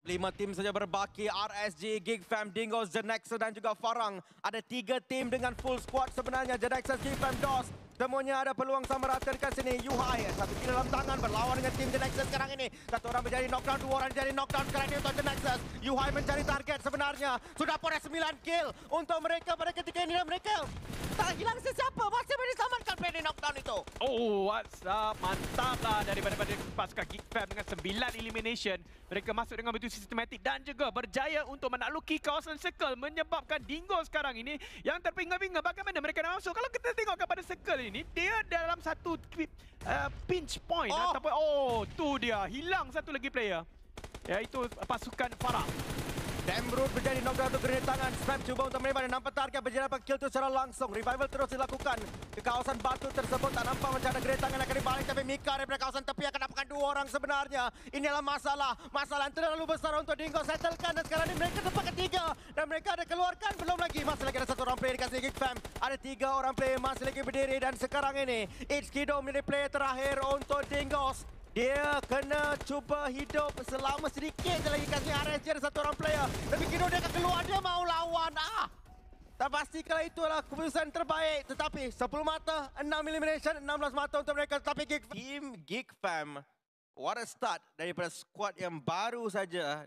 5 tim saja berbaki, RSG, Gig Fam, Dingoes, Genexus dan juga Farang. Ada 3 tim dengan full squad sebenarnya. Genexus, Gig Fam, DOS. Semuanya ada peluang sama rata dekat sini. Yuhai, satu kill dalam tangan berlawan dengan tim Genexus sekarang ini. Satu orang menjadi knockdown, 2 orang menjadi knockdown sekarang ini untuk Genexus. Yuhai mencari target sebenarnya. Sudah pun 9 kill untuk mereka pada ketika ini dan mereka tak hilang sesiapa. Masih diselamatkan dari knockdown itu. Oh, what's up? Mantap lah daripada pasukan Gig Fam dengan 9 elimination. Mereka masuk dengan begitu sistematik dan juga berjaya untuk menakluki kawasan circle, menyebabkan Dingo sekarang ini yang terpinga-pinga bagaimana mereka nak masuk. Kalau kita tengok kepada circle ini, dia dalam satu pinch point ataupun tu dia hilang satu lagi player, iaitu pasukan Farah. Damroot menjadi knockdown untuk grenade tangan. Snipe cuba untuk menembak dan nampak target berjalan dapat kill tu secara langsung. Revival terus dilakukan ke kawasan batu tersebut. Tak nampak macam ada grenade tangan akan dibalik. Tapi Mika daripada kawasan tepi akan dapatkan 2 orang sebenarnya. Ini adalah masalah. Masalah yang terlalu besar untuk Dingo settlekan. Dan sekarang ini mereka tempat ketiga. Dan mereka ada keluarkan. Belum lagi. Masih lagi ada 1 orang player di kasih Gig Fam. Ada 3 orang player masih lagi berdiri. Dan sekarang ini Ichikido menjadi player terakhir untuk Dingoes. Dia kena cuba hidup selama sedikit je lagi kasih RSG ada 1 orang player. Tapi Kido dia akan keluar, dia mau lawan. Tak pasti kalau itulah keputusan terbaik. Tetapi 10 mata, 6 elimination, 16 mata untuk mereka. Tetapi Team Gig Fam, what a start daripada squad yang baru saja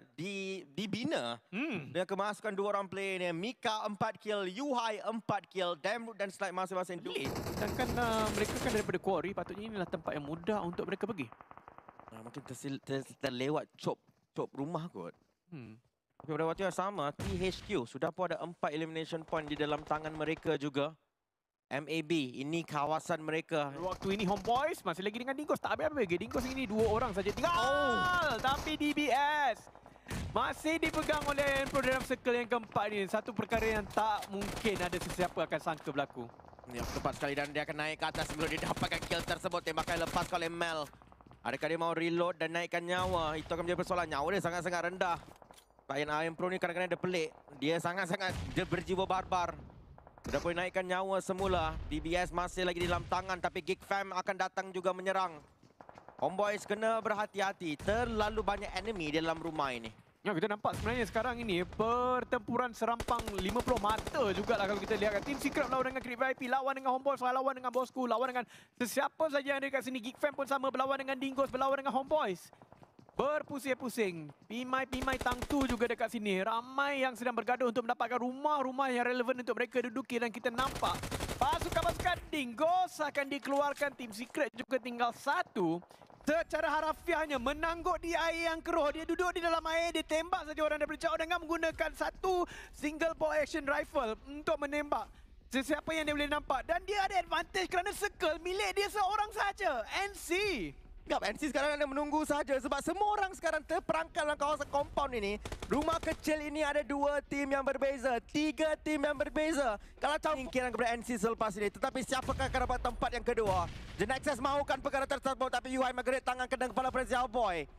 dibina. Dengan kemasukan 2 orang player ni. Mika 4 kill, Yuhai 4 kill, Damroot dan Snipe masing-masing 2. Sedangkan mereka kan daripada quarry, patutnya inilah tempat yang mudah untuk mereka pergi. Mungkin terlewat chop rumah kot. Tapi pada waktu yang sama, THQ sudah pun ada 4 elimination point di dalam tangan mereka juga. MAB, ini kawasan mereka. Waktu ini Homeboys masih lagi dengan Dingoes. Tak habis-habis lagi. Dingoes ini 2 orang saja tinggal. Tapi DBS masih dipegang oleh Pro dalam circle yang keempat ini. Satu perkara yang tak mungkin ada sesiapa akan sangka berlaku. Ya, tepat sekali dan dia akan naik ke atas sebelum dia dapatkan kill tersebut. Tembakan lepas oleh Mel. Adakah dia mau reload dan naikkan nyawa? Itu akan menjadi persoalan. Nyawa dia sangat-sangat rendah. Iron Pro ni kadang-kadang dia pelik. Dia sangat-sangat berjiwa barbar. Sudah boleh naikkan nyawa semula. DBS masih lagi di dalam tangan. Tapi Gig Fam akan datang juga menyerang. Homeboys kena berhati-hati. Terlalu banyak enemy di dalam rumah ini. Ya, kita nampak sebenarnya sekarang ini pertempuran serampang 50 mata jugalah kalau kita lihat. Team Secret lawan dengan Creep VIP, lawan dengan Homeboys, lawan dengan Bosku, lawan dengan sesiapa saja yang ada dekat sini. Gig Fam pun sama, berlawan dengan Dingoes, berlawan dengan Homeboys. Berpusing-pusing. Pimai-pimai tangtu juga dekat sini. Ramai yang sedang bergaduh untuk mendapatkan rumah-rumah yang relevan untuk mereka duduki. Dan kita nampak pasukan-pasukan Dingoes akan dikeluarkan. Team Secret juga tinggal 1. Secara harafiahnya menangguk di air yang keruh. Dia duduk di dalam air, dia tembak saja orang daripada jauh dengan menggunakan 1 single ball action rifle untuk menembak sesiapa yang dia boleh nampak. Dan dia ada advantage kerana circle milik dia seorang saja. NC. NC sekarang ada menunggu saja sebab semua orang sekarang terperangkap dalam kawasan compound ini. Rumah kecil ini ada 2 tim yang berbeza, 3 tim yang berbeza. Kalau tahu kemungkinan kepada NC selepas ini, tetapi siapakah akan dapat tempat yang kedua? Genexus mahukan perkara tersebut, tapi UI mengerik tangan ke kepala pada Xiao Boy.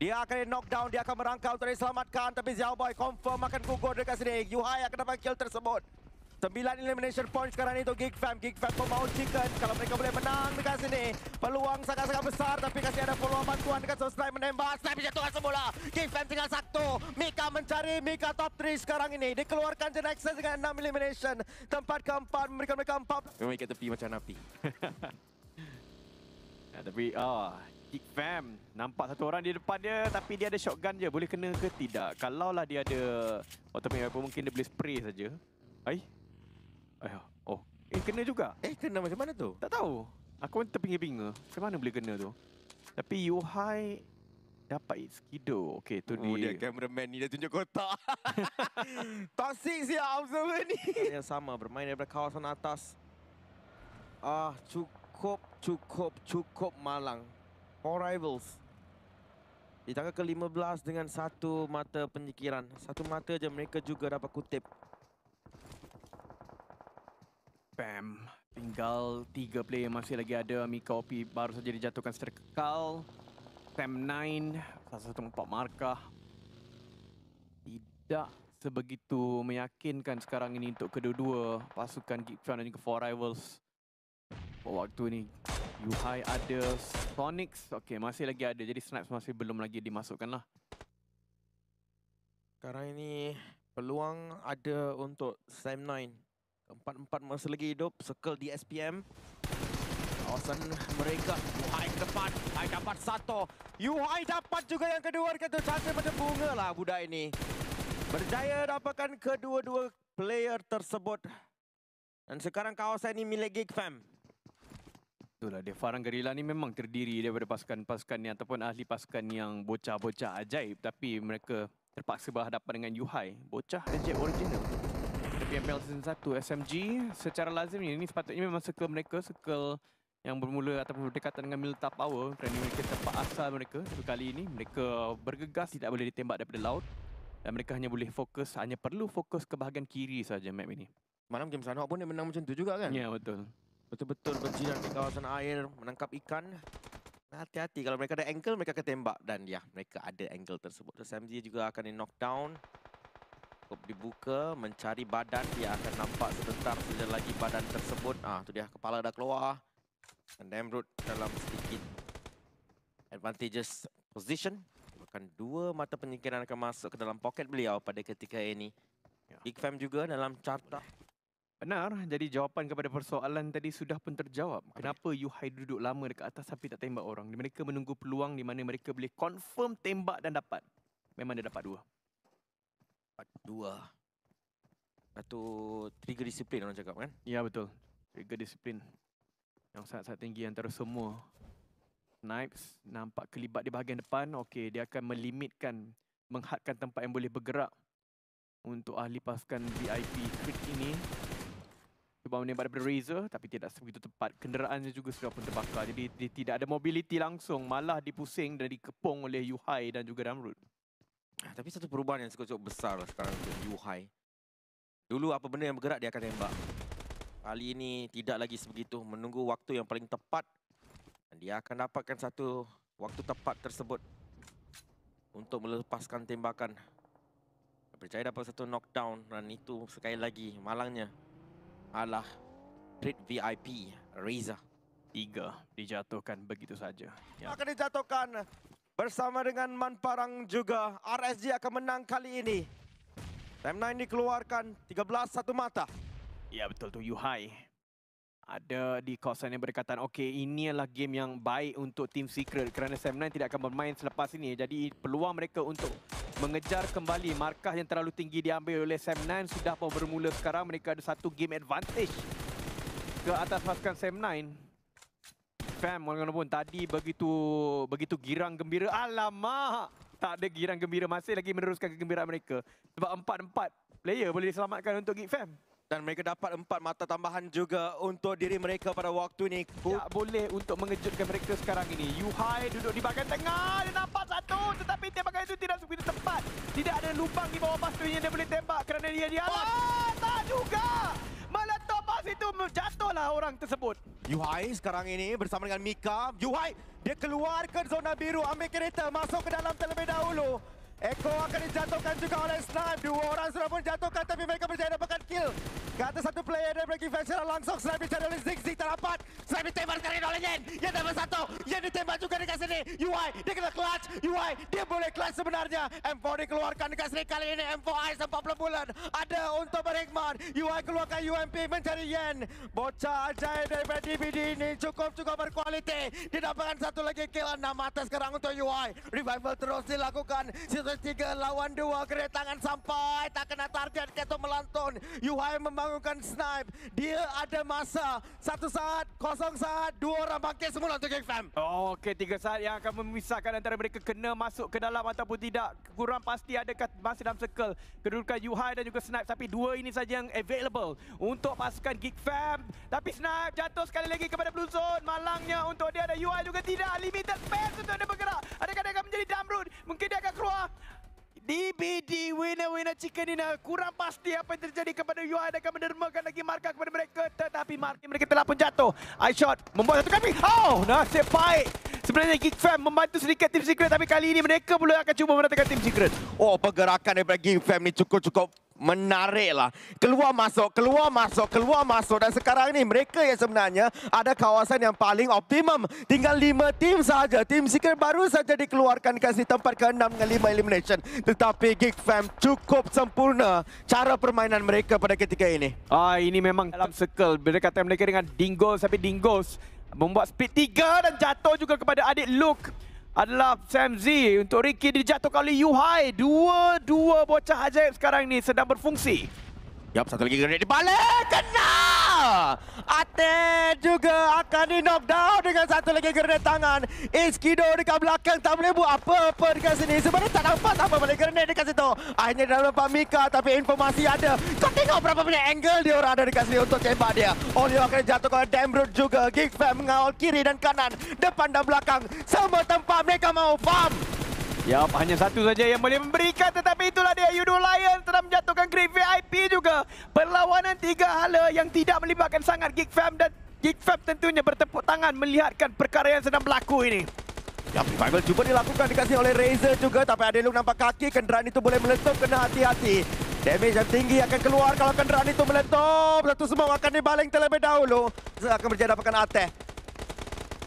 Dia akan knockdown, dia akan merangkau untuk diselamatkan, tapi Xiao Boy confirm akan gugur dekat sini. UI akan dapat kill tersebut. 9 elimination point sekarang ini untuk Gig Fam. Gig Fam pun mau chicken. Kalau mereka boleh menang dekat sini, peluang sangat-sangat besar. Tapi kasih ada peluang bantuan dekat Snipe menembak. Snipe jatuhkan semula. Gig Fam tinggal 1. Mika mencari. Mika top 3 sekarang ini. Dikeluarkan Genexus dengan 6 elimination. Tempat keempat memberikan mereka 4. Memang ikat tepi macam Napi. Tapi Gig Fam nampak 1 orang di depan dia, tapi dia ada shotgun je. Boleh kena ke tidak? Kalaulah dia ada automatic weapon, mungkin dia boleh spray saja. Kena juga. Kena macam mana tu? Tak tahu. Aku pun terpinga-pinga. Macam mana boleh kena tu? Tapi Yuhai dapat Ichikido. Okey, tu dia cameraman ni dah tunjuk kotak. Toxic siap observer ni. Yang sama bermain daripada kawasan atas. Cukup malang. 4 rivals. Di tangga ke-15 dengan 1 mata penyikiran. 1 mata je mereka juga dapat kutip. Bam. Tinggal 3 player masih lagi ada. Mika OP baru saja dijatuhkan secara kekal. Sam 9, salah satu 4 markah. Tidak sebegitu meyakinkan sekarang ini untuk kedua-dua pasukan Gig Fam dan juga 4 Rivals. Waktu ini Yuhai ada, Sonics, okey masih lagi ada. Jadi Snipes masih belum lagi dimasukkan lah. Sekarang ini peluang ada untuk Sam9. Keempat-empat masih lagi hidup. Circle di SPM. Kawasan mereka. Yuhai ke depan. Yuhai dapat satu. Yuhai dapat juga yang kedua. Kata cantik macam bunga lah budak ini. Berjaya dapatkan kedua-dua player tersebut. Dan sekarang kawasan ini milik Geek Fam. Itulah dia, Farang Guerrilla ni memang terdiri daripada pasukan-pasukan yang ataupun ahli pasukan yang bocah-bocah ajaib, tapi mereka terpaksa berhadapan dengan Yuhai, bocah ajaib original. Tapi MPL Season 1 SMG secara lazimnya ini sepatutnya memang circle mereka, circle yang bermula ataupun berdekatan dengan Milta Power, kerana mereka tempat asal mereka. Tapi kali ini mereka bergegas, tidak boleh ditembak daripada laut dan mereka hanya boleh fokus, hanya perlu fokus ke bahagian kiri saja map ini. Malam game Sanhok pun dia menang macam tu juga kan? Ya, betul. Betul-betul berjiran di kawasan air, menangkap ikan. Hati-hati, kalau mereka ada angle, mereka akan tembak. Dan ya, mereka ada angle tersebut. SMG juga akan di knockdown. Cukup dibuka, mencari badan. Dia akan nampak sebentar saja lagi badan tersebut. Tu dia, kepala dah keluar. Dan Damrud dalam sedikit advantageous position. Bahkan dua mata penyingkiran akan masuk ke dalam poket beliau pada ketika ini. Geek Fam juga dalam carta. Benar, jadi jawapan kepada persoalan tadi sudah pun terjawab. Kenapa Yuhai duduk lama dekat atas tapi tak tembak orang? Mereka menunggu peluang di mana mereka boleh confirm tembak dan dapat. Memang dia dapat dua. Dapat dua. Satu trigger disiplin orang cakap kan? Ya, betul. Trigger disiplin yang sangat-sangat tinggi antara semua. Snipes nampak kelibat di bahagian depan. Okey, dia akan melimitkan, menghadkan tempat yang boleh bergerak untuk ahli pasukan VIP Crit ini. Cuba menembak daripada Razor tapi tidak sebegitu tepat. Kenderaannya juga sudah pun terbakar. Jadi dia tidak ada mobility langsung. Malah dipusing dan dikepung oleh Yuhai dan juga Damrud. Tapi satu perubahan yang cukup besar sekarang untuk Yuhai. Dulu apa benda yang bergerak dia akan tembak. Kali ini tidak lagi sebegitu. Menunggu waktu yang paling tepat. Dan dia akan dapatkan satu waktu tepat tersebut untuk melepaskan tembakan. Percaya dapat satu knockdown. Dan itu sekali lagi malangnya adalah Treat VIP Reza. 3 dijatuhkan begitu saja. Ya. Akan dijatuhkan bersama dengan Manparang juga. RSG akan menang kali ini. Sam9 dikeluarkan 13 satu mata. Ya, betul tu, Yuhai ada di kawasan yang berdekatan. Okey, ini adalah game yang baik untuk Team Secret kerana Sam9 tidak akan bermain selepas ini. Jadi peluang mereka untuk mengejar kembali markah yang terlalu tinggi diambil oleh Sam9 sudah pun bermula sekarang. Mereka ada satu game advantage ke atas pasukan Sam9. Fam, walaupun tadi begitu girang gembira. Alamak, tak ada girang gembira, masih lagi meneruskan kegembiraan mereka. Sebab 4-4 player boleh diselamatkan untuk Geek Fam. Dan mereka dapat 4 mata tambahan juga untuk diri mereka pada waktu ini. Tak boleh untuk mengejutkan mereka sekarang ini. Yuhai duduk di bahagian tengah. Dia nampak satu. Tetapi tembakan itu tidak begitu tepat. Tidak ada lubang di bawah pastunya dia boleh tembak. Kerana dia tak juga. Meletup pas itu jatuhlah orang tersebut. Yuhai sekarang ini bersama dengan Mika. Yuhai, dia keluarkan zona biru. Ambil kereta. Masuk ke dalam terlebih dahulu. Eko akan dijatuhkan juga oleh Snipe. Dua orang sudah pun jatuhkan tapi mereka berjaya dapatkan kill. Kata satu player dari Breaking Fan secara langsung. Snipe dicari oleh Zigzig tak dapat. Snipe ditembak sekali oleh Yen. Yen dapat satu. Yen ditembak juga dekat sini. UI dia kena clutch. UI dia boleh clutch sebenarnya. M4 dikeluarkan dekat sini kali ini. M4 Ice 40 bulan. Ada untuk Berikman. UI keluarkan UMP mencari Yen. Bocah ajaib daripada DBD ini cukup berkualiti. Dia dapatkan satu lagi kill. 6 mata sekarang untuk UI. Revival terus dilakukan. 3 lawan 2, keretangan sampai tak kena target ketuk melantun. Yuhai membangunkan Snipe. Dia ada masa 1 saat, 0 saat, 2 orang bangkit semula untuk Geek Fam. Okey, 3 saat yang akan memisahkan antara mereka kena masuk ke dalam ataupun tidak. Kurang pasti adakah masih dalam circle kedudukan Yuhai dan juga Snipe. Tapi 2 ini saja yang available untuk pasukan Geek Fam. Tapi Snipe jatuh sekali lagi kepada Blue Zone. Malangnya untuk dia ada Yuhai juga tidak. Limited space untuk dia bergerak. Adakah dia akan menjadi Damrud? Mungkin dia akan keluar. DBD winner chicken dinner. Kurang pasti apa yang terjadi kepada Yuhai. Akan mendermakan lagi markah kepada mereka. Tetapi markah mereka telah pun jatuh. iShot membuat satu kali. Oh, nasib baik. Sebenarnya Geek Fam membantu sedikit Team Secret. Tapi kali ini mereka pula akan cuba meratakan Team Secret. Oh, pergerakan daripada Geek Fam ni cukup menarik lah. Keluar masuk, keluar masuk, keluar masuk. Dan sekarang ni mereka yang sebenarnya ada kawasan yang paling optimum. Tinggal 5 tim sahaja. Tim Secret baru saja dikeluarkan kasih tempat ke-6 dengan 5 elimination. Tetapi Geek Fam cukup sempurna cara permainan mereka pada ketika ini. Ini memang dalam circle. Berdekatan mereka dengan Dingos. Tapi Dingos membuat split 3 dan jatuh juga kepada adik Luke. Adalah Sam Z. Untuk Ricky dijatuhkan oleh Yuhai. Dua bocah ajaib sekarang ni sedang berfungsi. Yup, satu lagi grenade dibalik. Kena! Ate juga akan di knockdown dengan satu lagi grenade tangan. Iskido dekat belakang tak boleh buat apa-apa dekat sini. Sebenarnya tak nampak apa boleh grenade dekat situ. Akhirnya dah nampak Mika tapi informasi ada. Kau tengok berapa banyak angle dia orang ada dekat sini untuk tembak dia. Olio akan jatuh ke Damroot juga. Geek Fam mengawal kiri dan kanan. Depan dan belakang. Semua tempat mereka mau farm. Yup, hanya satu saja yang boleh memberikan, tetapi itulah dia Yudo Lion telah menjatuhkan Great VIP juga. Perlawanan 3 hala yang tidak melibatkan sangat Geek Fam dan Geek Fam tentunya bertepuk tangan melihatkan perkara yang sedang berlaku ini. Ya, revival cuba dilakukan dikasih oleh Razer juga, tapi ada Luke nampak kaki, kenderaan itu boleh meletup, kena hati-hati. Damage yang tinggi akan keluar kalau kenderaan itu meletup. Satu semua akan dibaling terlebih dahulu. Akan berjaya dapatkan Ateh.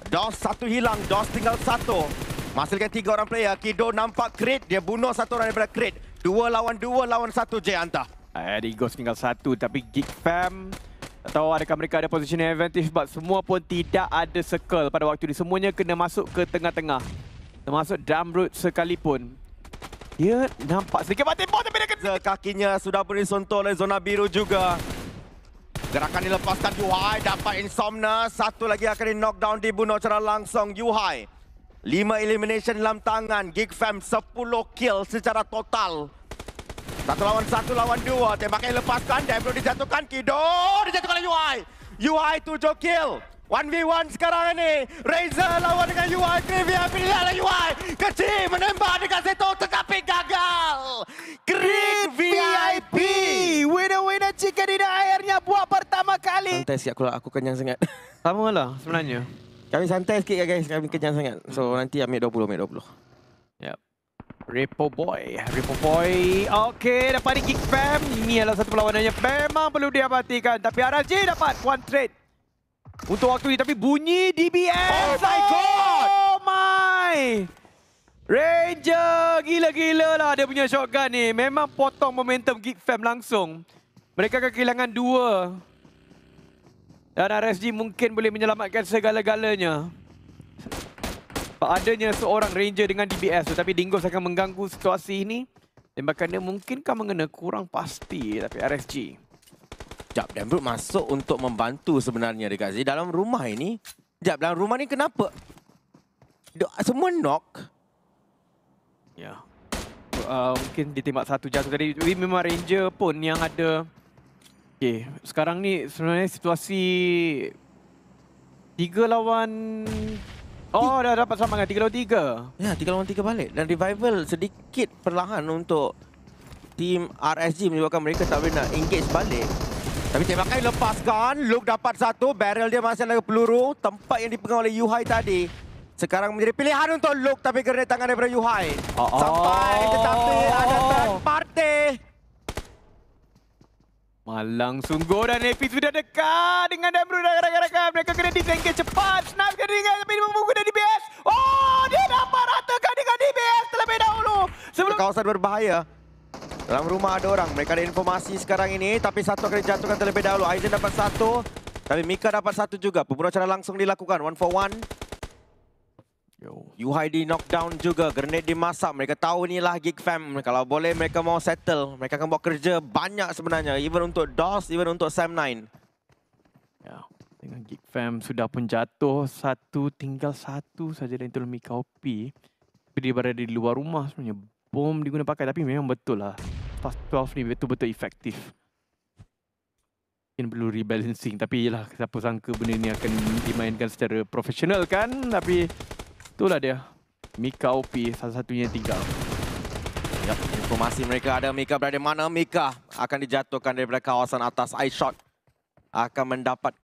DOS satu hilang, DOS tinggal satu. Menghasilkan 3 orang player. Kido nampak crate, dia bunuh satu orang daripada crate. 2 lawan 1 Jayanta. Digos tinggal satu, tapi Geek Fam tak tahu adakah mereka ada position advantage, sebab semua pun tidak ada circle pada waktu ini. Semuanya kena masuk ke tengah-tengah. Termasuk Damroot sekalipun. Dia nampak sedikit mati bom tapi dia kena... Kakinya sudah beri sentuh oleh zona biru juga. Gerakan dilepaskan Yuhai, dapat Insomnia. Satu lagi akan di knockdown, dibunuh secara langsung Yuhai. 5 elimination dalam tangan. Geek Fam 10 kill secara total. 1 lawan 2. Tembakan lepaskan. Debro dijatuhkan. Kido dijatuhkan oleh Yuhai. Yuhai 7 kill. 1v1 sekarang ini. Razer lawan dengan Yuhai. Trivia pilih oleh Yuhai. Kecil menembak dekat situ tetapi gagal. Great VIP. Winner-winner chicken dinner akhirnya buat pertama kali. Santai sikit aku kenyang sangat. Sama lah sebenarnya. Kami santai sikit guys, kami kenyang sangat. So nanti ambil 20. Yep. Repo Boy. Okey, dapat di Geek Fam. Ini adalah satu perlawanannya memang perlu diabadikan. Tapi RRJ dapat one trade untuk waktu ini. Tapi bunyi DBS. Oh my god! Oh my! Ranger, gila-gila lah dia punya shotgun ni. Memang potong momentum Geek Fam langsung. Mereka akan kehilangan 2. Dan RSG mungkin boleh menyelamatkan segala-galanya. Adanya seorang Ranger dengan DBS, tetapi Dingos akan mengganggu situasi ini. Tembakan dia mungkinkah mengena, kurang pasti. Tapi RSG. Sekejap, Damroot masuk untuk membantu sebenarnya dekat sini. Dalam rumah ini. Sekejap, dalam rumah ni kenapa? Semua knock. Ya. Mungkin ditembak satu jatuh tadi. Memang Ranger pun yang ada. Okay, sekarang ni sebenarnya situasi 3 lawan... Oh, dah dapat selamatkan 3 lawan 3. Ya, 3 lawan 3 balik. Dan revival sedikit perlahan untuk tim RSG menyebabkan mereka tak boleh nak engage balik. Tapi tembakan lepaskan. Luke dapat satu. Barrel dia masih ada peluru. Tempat yang dipegang oleh Yuhai tadi. Sekarang menjadi pilihan untuk Luke. Tapi grenade tangan daripada Yuhai. Sampai tetapi ada third party. Malang sungguh dan AP sudah dekat dengan Damroot dan rakan-rakan. Mereka kena disengage cepat. Snap kena dengan tapi dia membuka DBS. Oh, dia dapat ratakan dengan DBS terlebih dahulu. Sebelum kawasan berbahaya. Dalam rumah ada orang. Mereka ada informasi sekarang ini. Tapi satu akan dijatuhkan terlebih dahulu. Aizen dapat satu. Tapi Mika dapat satu juga. Pembunuhan secara langsung dilakukan. 1 for 1. Yuhai di knockdown juga. Grenade dimasak. Mereka tahu inilah Geek Fam. Kalau boleh mereka mau settle. Mereka akan buat kerja banyak sebenarnya. Even untuk DOS, even untuk Sam9. Ya, dengan Geek Fam sudah pun jatuh. Tinggal satu saja dan itulah Mika OP. Tapi dia berada di luar rumah sebenarnya. Bom diguna pakai. Tapi memang betul lah. Fast 12 ni betul-betul efektif. Mungkin perlu rebalancing. Tapi yelah, siapa sangka benda ni akan dimainkan secara profesional kan. Tapi itulah dia. Mika OP satu-satunya tinggal. Yap, informasi mereka ada. Mika berada di mana? Mika akan dijatuhkan daripada kawasan atas. Ice shot akan mendapat